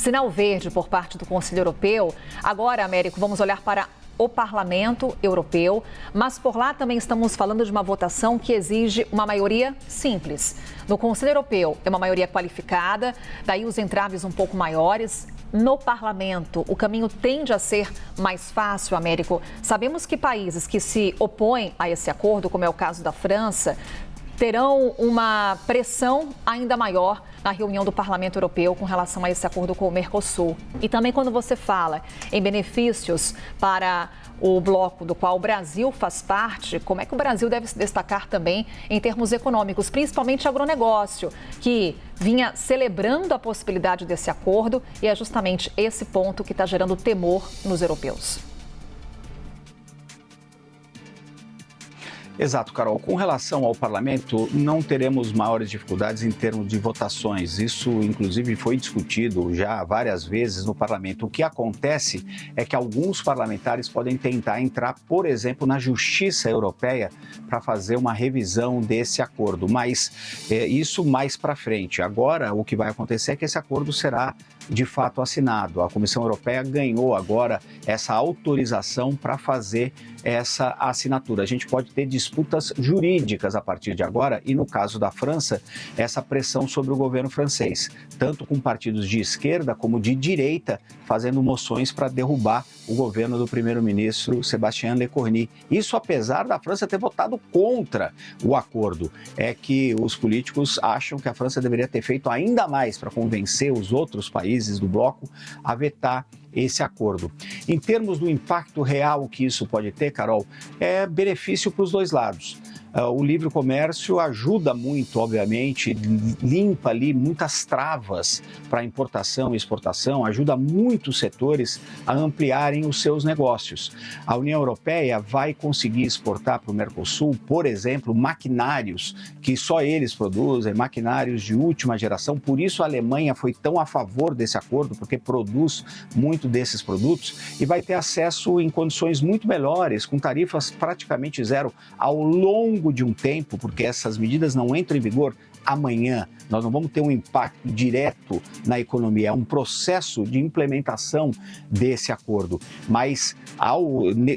Sinal verde por parte do Conselho Europeu. Agora, Américo, vamos olhar para o Parlamento Europeu, mas por lá também estamos falando de uma votação que exige uma maioria simples. No Conselho Europeu é uma maioria qualificada, daí os entraves um pouco maiores. No Parlamento, o caminho tende a ser mais fácil, Américo. Sabemos que países que se opõem a esse acordo, como é o caso da França, terão uma pressão ainda maior na reunião do Parlamento Europeu com relação a esse acordo com o Mercosul. E também quando você fala em benefícios para o bloco do qual o Brasil faz parte, como é que o Brasil deve se destacar também em termos econômicos, principalmente agronegócio, que vinha celebrando a possibilidade desse acordo e é justamente esse ponto que está gerando temor nos europeus. Exato, Carol. Com relação ao parlamento, não teremos maiores dificuldades em termos de votações. Isso, inclusive, foi discutido já várias vezes no parlamento. O que acontece é que alguns parlamentares podem tentar entrar, por exemplo, na Justiça Europeia para fazer uma revisão desse acordo, mas isso mais para frente. Agora, o que vai acontecer é que esse acordo será de fato assinado. A Comissão Europeia ganhou agora essa autorização para fazer essa assinatura. A gente pode ter disputas jurídicas a partir de agora e, no caso da França, essa pressão sobre o governo francês, tanto com partidos de esquerda como de direita, fazendo moções para derrubar o governo do primeiro-ministro Sébastien Lecornu. Isso apesar da França ter votado contra o acordo. É que os políticos acham que a França deveria ter feito ainda mais para convencer os outros países do bloco a vetar esse acordo. Em termos do impacto real que isso pode ter, Carol, é benefício para os dois lados. O livre comércio ajuda muito, obviamente, limpa ali muitas travas para importação e exportação, ajuda muitos setores a ampliarem os seus negócios. A União Europeia vai conseguir exportar para o Mercosul, por exemplo, maquinários que só eles produzem, maquinários de última geração. Por isso a Alemanha foi tão a favor desse acordo, porque produz muito desses produtos e vai ter acesso em condições muito melhores, com tarifas praticamente zero ao longo de um tempo, porque essas medidas não entram em vigor amanhã. Nós não vamos ter um impacto direto na economia, é um processo de implementação desse acordo. Mas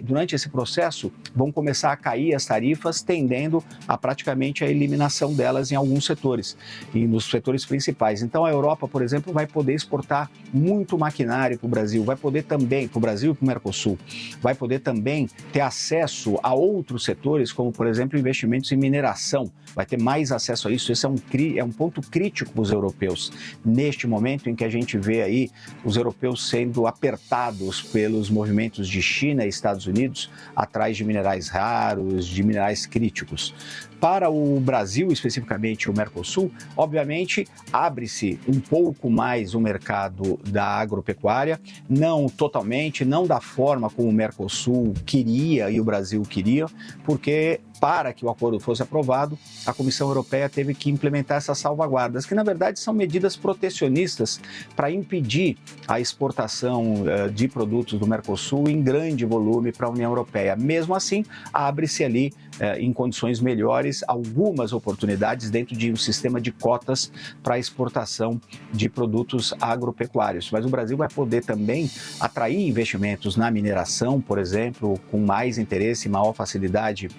durante esse processo vão começar a cair as tarifas, tendendo a praticamente a eliminação delas em alguns setores, e nos setores principais. Então a Europa, por exemplo, vai poder exportar muito maquinário para o Brasil, vai poder também, para o Brasil e para o Mercosul, vai poder também ter acesso a outros setores, como por exemplo investimentos em mineração, vai ter mais acesso a isso. Esse é um ponto crítico para os europeus, neste momento em que a gente vê aí os europeus sendo apertados pelos movimentos de China e Estados Unidos atrás de minerais raros, de minerais críticos. Para o Brasil, especificamente o Mercosul, obviamente abre-se um pouco mais o mercado da agropecuária, não totalmente, não da forma como o Mercosul queria e o Brasil queria, porque para que o acordo fosse aprovado, a Comissão Europeia teve que implementar essas salvaguardas, que na verdade são medidas protecionistas para impedir a exportação de produtos do Mercosul em grande volume para a União Europeia. Mesmo assim, abre-se ali em condições melhores algumas oportunidades dentro de um sistema de cotas para a exportação de produtos agropecuários. Mas o Brasil vai poder também atrair investimentos na mineração, por exemplo, com mais interesse e maior facilidade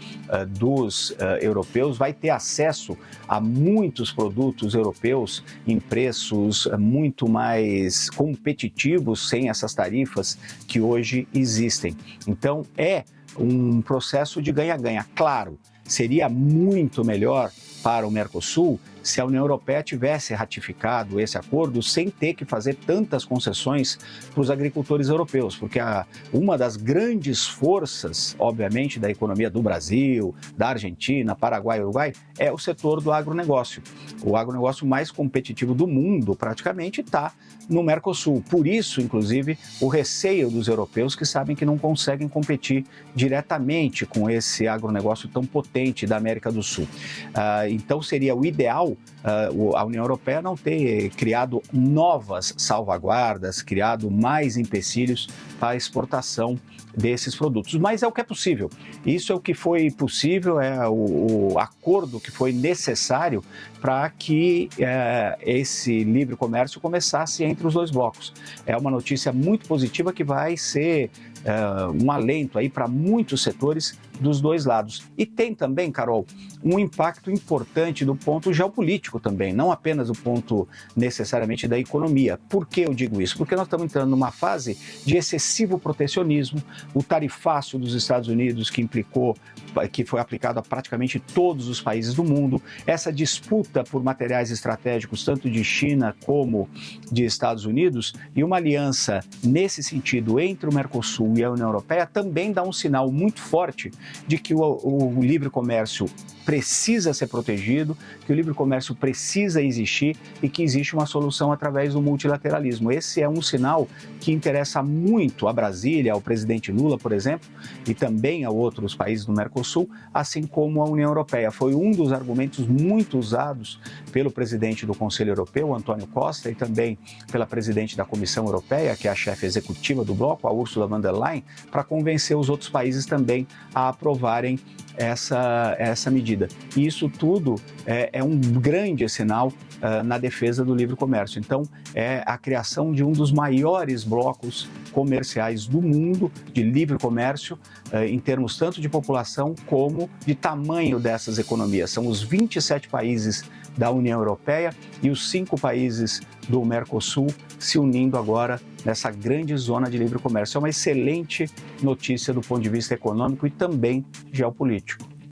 dos europeus, vai ter acesso a muitos produtos europeus em preços muito mais competitivos, sem essas tarifas que hoje existem. Então, é um processo de ganha-ganha. Claro, seria muito melhor para o Mercosul se a União Europeia tivesse ratificado esse acordo sem ter que fazer tantas concessões para os agricultores europeus, porque uma das grandes forças, obviamente, da economia do Brasil, da Argentina, Paraguai e Uruguai, é o setor do agronegócio. O agronegócio mais competitivo do mundo, praticamente, está no Mercosul. Por isso, inclusive, o receio dos europeus que sabem que não conseguem competir diretamente com esse agronegócio tão potente da América do Sul. Então seria o ideal a União Europeia não ter criado novas salvaguardas, criado mais empecilhos para a exportação desses produtos. Mas é o que é possível. Isso é o que foi possível, é o acordo que foi necessário para que esse livre comércio começasse entre os dois blocos. É uma notícia muito positiva que vai ser um alento aí para muitos setores dos dois lados. E tem também, Carol, um impacto importante do ponto geopolítico também, não apenas do ponto necessariamente da economia. Por que eu digo isso? Porque nós estamos entrando numa fase de excessivo protecionismo, o tarifácio dos Estados Unidos que foi aplicado a praticamente todos os países do mundo, essa disputa por materiais estratégicos, tanto de China como de Estados Unidos, e uma aliança nesse sentido entre o Mercosul e a União Europeia também dá um sinal muito forte de que o livre comércio precisa ser protegido, que o livre comércio precisa existir e que existe uma solução através do multilateralismo. Esse é um sinal que interessa muito a Brasília, ao presidente Lula, por exemplo, e também a outros países do Mercosul, assim como a União Europeia. Foi um dos argumentos muito usados pelo presidente do Conselho Europeu, Antônio Costa, e também pela presidente da Comissão Europeia, que é a chefe executiva do bloco, a Ursula von der Leyen, para convencer os outros países também a aprovarem essa medida. E isso tudo é um grande sinal na defesa do livre comércio. Então, é a criação de um dos maiores blocos comerciais do mundo de livre comércio, em termos tanto de população como de tamanho dessas economias. São os 27 países da União Europeia e os 5 países do Mercosul se unindo agora nessa grande zona de livre comércio. É uma excelente notícia do ponto de vista econômico e também geopolítico.